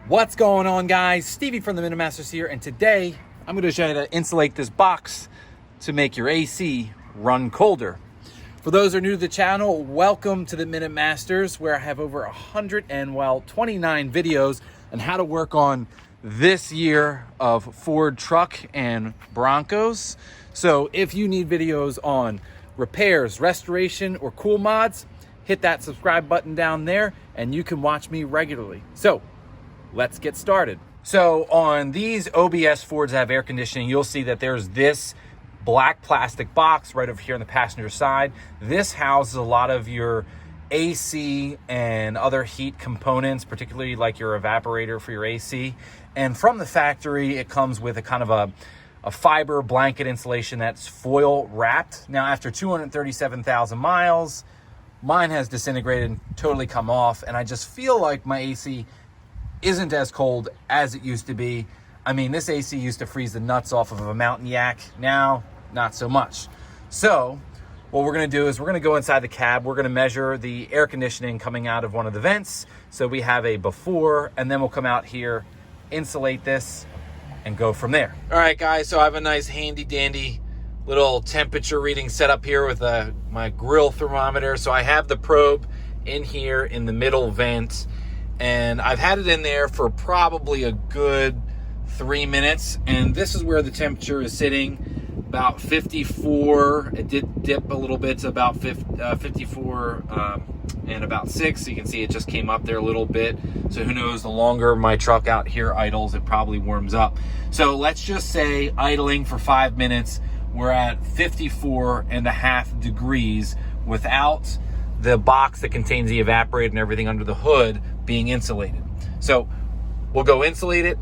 What's going on, guys? Stevie from the Minute Masters here, and today I'm going to show you how to insulate this box to make your AC run colder. For those who are new to the channel, welcome to the Minute Masters, where I have over 29 videos on how to work on this year of Ford truck and Broncos. So if you need videos on repairs, restoration, or cool mods, hit that subscribe button down there and you can watch me regularly. So let's get started. So on these OBS Fords that have air conditioning, you'll see that there's this black plastic box right over here on the passenger side. This houses a lot of your AC and other heat components, particularly like your evaporator for your AC. And from the factory, it comes with a kind of a fiber blanket insulation that's foil wrapped. Now, after 237,000 miles, mine has disintegrated and totally come off, and I just feel like my AC isn't as cold as it used to be. I mean, this AC used to freeze the nuts off of a mountain yak. Now, not so much. So what we're gonna do is we're gonna go inside the cab. We're gonna measure the air conditioning coming out of one of the vents. So we have a before, and then we'll come out here, insulate this, and go from there. All right, guys, so I have a nice handy dandy little temperature reading set up here with my grill thermometer. So I have the probe in here in the middle vent, and I've had it in there for probably a good 3 minutes, and this is where the temperature is sitting, about 54. It did dip a little bit to about 54 and about 6. So you can see it just came up there a little bit. So who knows, the longer my truck out here idles, it probably warms up. So let's just say idling for 5 minutes, we're at 54.5 degrees without the box that contains the evaporator and everything under the hood being insulated. So we'll go insulate it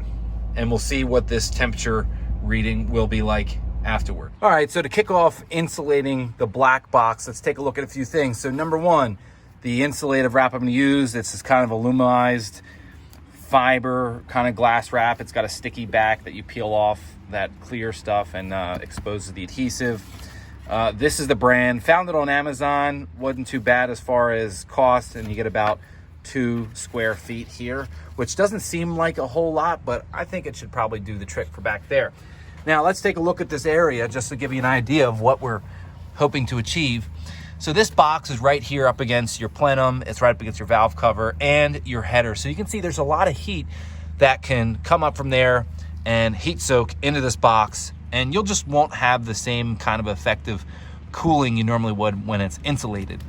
and we'll see what this temperature reading will be like afterward. All right, so to kick off insulating the black box, let's take a look at a few things. So number one, the insulative wrap I'm gonna use, this is kind of aluminized fiber kind of glass wrap. It's got a sticky back that you peel off that clear stuff and exposes the adhesive. This is the brand, found it on Amazon, wasn't too bad as far as cost, and you get about 2 square feet here, which doesn't seem like a whole lot, but I think it should probably do the trick for back there. Now let's take a look at this area just to give you an idea of what we're hoping to achieve. So this box is right here up against your plenum, it's right up against your valve cover and your header. So you can see there's a lot of heat that can come up from there and heat soak into this box, and you'll just won't have the same kind of effective cooling you normally would when it's insulated.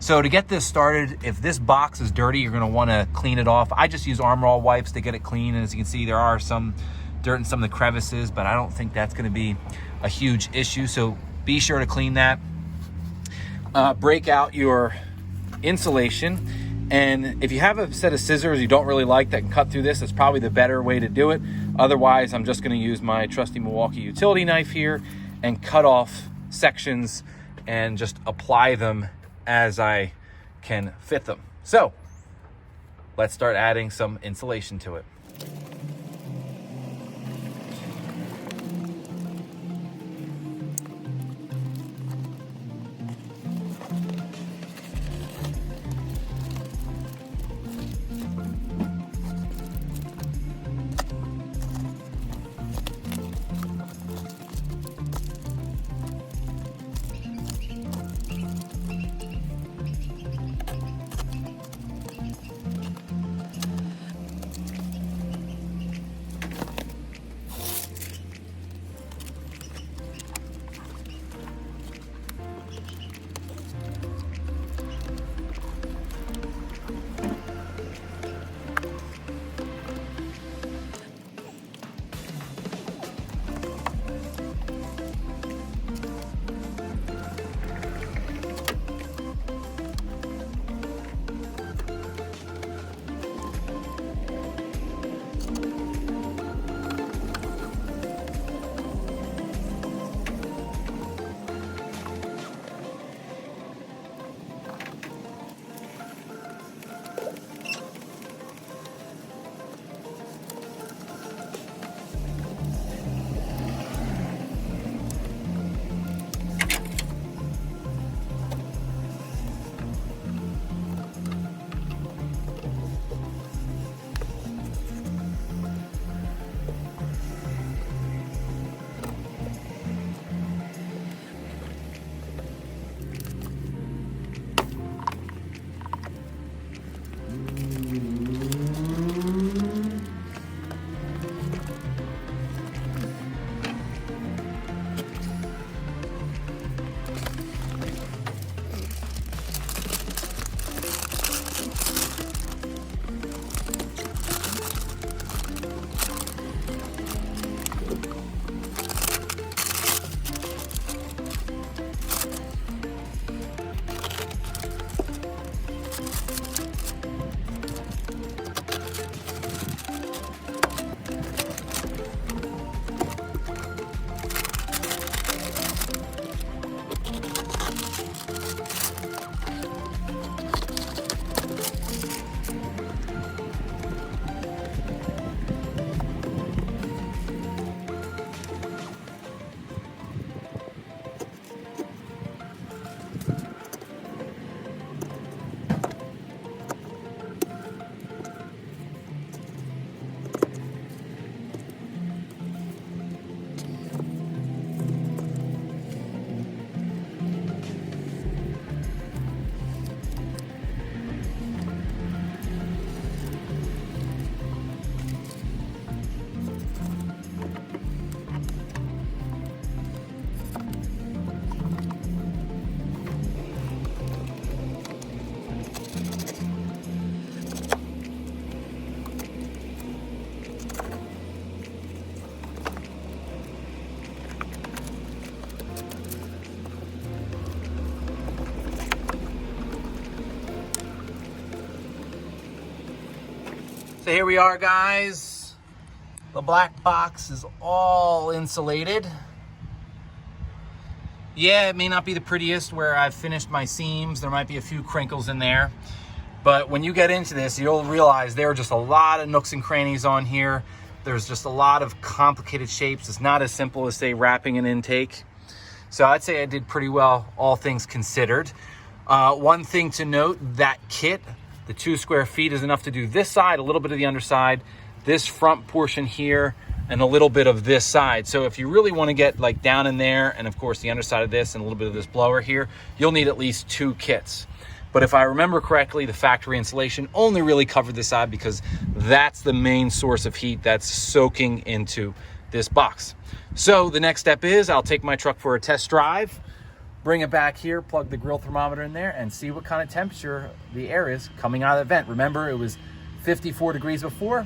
So to get this started, if this box is dirty, you're gonna wanna clean it off. I just use Armor All wipes to get it clean, and as you can see, there are some dirt in some of the crevices, but I don't think that's gonna be a huge issue, so be sure to clean that. Break out your insulation, and if you have a set of scissors you don't really like that can cut through this, it's probably the better way to do it. Otherwise, I'm just gonna use my trusty Milwaukee utility knife here and cut off sections and just apply them as I can fit them. So let's start adding some insulation to it. So here we are, guys. The black box is all insulated. Yeah, it may not be the prettiest where I've finished my seams. There might be a few crinkles in there. But when you get into this, you'll realize there are just a lot of nooks and crannies on here. There's just a lot of complicated shapes. It's not as simple as, say, wrapping an intake. So I'd say I did pretty well, all things considered. One thing to note, that kit, the 2 square feet is enough to do this side, a little bit of the underside, this front portion here, and a little bit of this side. So if you really want to get like down in there, and of course the underside of this and a little bit of this blower here, you'll need at least 2 kits. But if I remember correctly, the factory insulation only really covered this side because that's the main source of heat that's soaking into this box. So the next step is I'll take my truck for a test drive, bring it back here, plug the grill thermometer in there, and see what kind of temperature the air is coming out of the vent. Remember, it was 54 degrees before.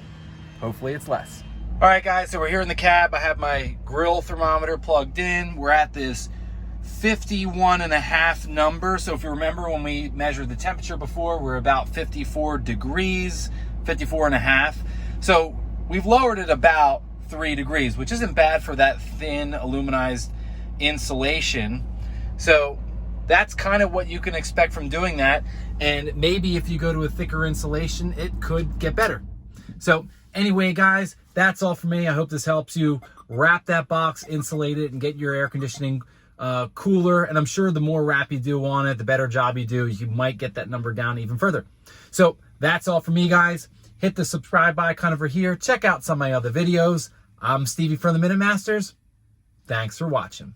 Hopefully it's less. All right, guys, so we're here in the cab. I have my grill thermometer plugged in. We're at this 51.5 number. So if you remember when we measured the temperature before, we're about 54 degrees, 54.5. So we've lowered it about 3 degrees, which isn't bad for that thin aluminized insulation. So that's kind of what you can expect from doing that. And maybe if you go to a thicker insulation, it could get better. So anyway, guys, that's all for me. I hope this helps you wrap that box, insulate it, and get your air conditioning cooler. And I'm sure the more wrap you do on it, the better job you do, you might get that number down even further. So that's all for me, guys. Hit the subscribe icon over here. Check out some of my other videos. I'm Stevie from the Minute Masters. Thanks for watching.